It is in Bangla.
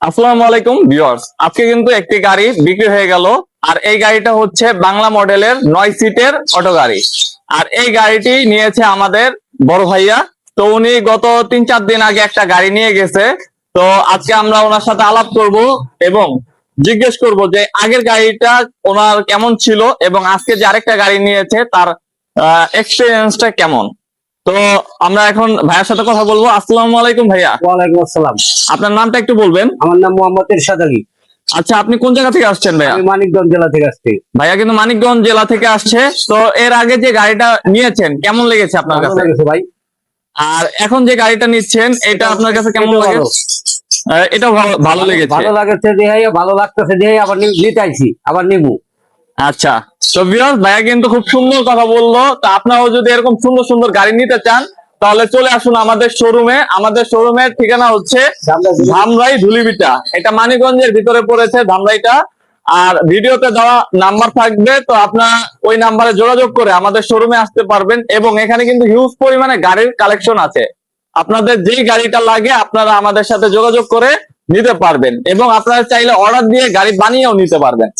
আসসালামু আলাইকুম ভিউয়ার্স, আজকে কিন্তু একটি গাড়ি বিক্রি হয়ে গেল। আর এই গাড়িটা হচ্ছে বাংলা মডেলের 9 সিটের অটো গাড়ি। আর এই গাড়িটি নিয়েছে আমাদের বড় ভাইয়া। তো উনি গত 3-4 দিন আগে একটা গাড়ি নিয়ে গেছে। তো আজকে আমরা ওনার সাথে আলাপ করব এবং জিজ্ঞেস করব যে আগের গাড়িটা ওনার কেমন ছিল এবং আজকে যে আরেকটা গাড়ি নিয়েছে তার এক্সপিরিয়েন্সটা কেমন। তো আমরা এখন ভাইয়ার সাথে কথা বলবো। আসসালামু আলাইকুম ভাইয়া। ওয়ালাইকুম আসসালাম। আপনার নামটা একটু বলবেন? আমার নাম মোহাম্মদ এরশাদ আলী। আচ্ছা, আপনি কোন জায়গা থেকে আসছেন ভাইয়া? আমি মানিকগঞ্জ জেলা থেকে আসছি। ভাইয়া কিন্তু মানিকগঞ্জ জেলা থেকে আসছে। তো এর আগে যে গাড়িটা নিয়েছেন কেমন লেগেছে আপনার ভালো কাছে? লেগেছে ভাই। আর এখন যে গাড়িটা নিচ্ছেন এটা আপনার কাছে কেমন এটাও লাগে? ভালো। এটাও ভালো লেগেছে। ভালো লাগছে দেখাই, ভালো লাগতেছে দেখাই, আবার নিতে আইছি, আবার নিবো। আচ্ছা, তো ভিউয়ার্স ভাইয়া কিন্তু খুব সুন্দর কথা বললো। তো আপনারাও যদি এরকম সুন্দর সুন্দর গাড়ি নিতে চান তাহলে চলে আসুন আমাদের শোরুমে। আমাদের শোরুমের ঠিকানা হচ্ছে ধামরাই ধুলিভিটা। এটা মানিকগঞ্জের ভিতরে পড়েছে ধামরাইটা। আর ভিডিওতে দেওয়া নাম্বার থাকবে, তো আপনারা ওই নাম্বারে যোগাযোগ করে আমাদের শোরুমে আসতে পারবেন। এবং এখানে কিন্তু হিউজ পরিমাণে গাড়ির কালেকশন আছে। আপনাদের যেই গাড়িটা লাগে আপনারা আমাদের সাথে যোগাযোগ করে নিতে পারবেন এবং আপনারা চাইলে অর্ডার দিয়ে গাড়ি বানিয়েও নিতে পারবেন।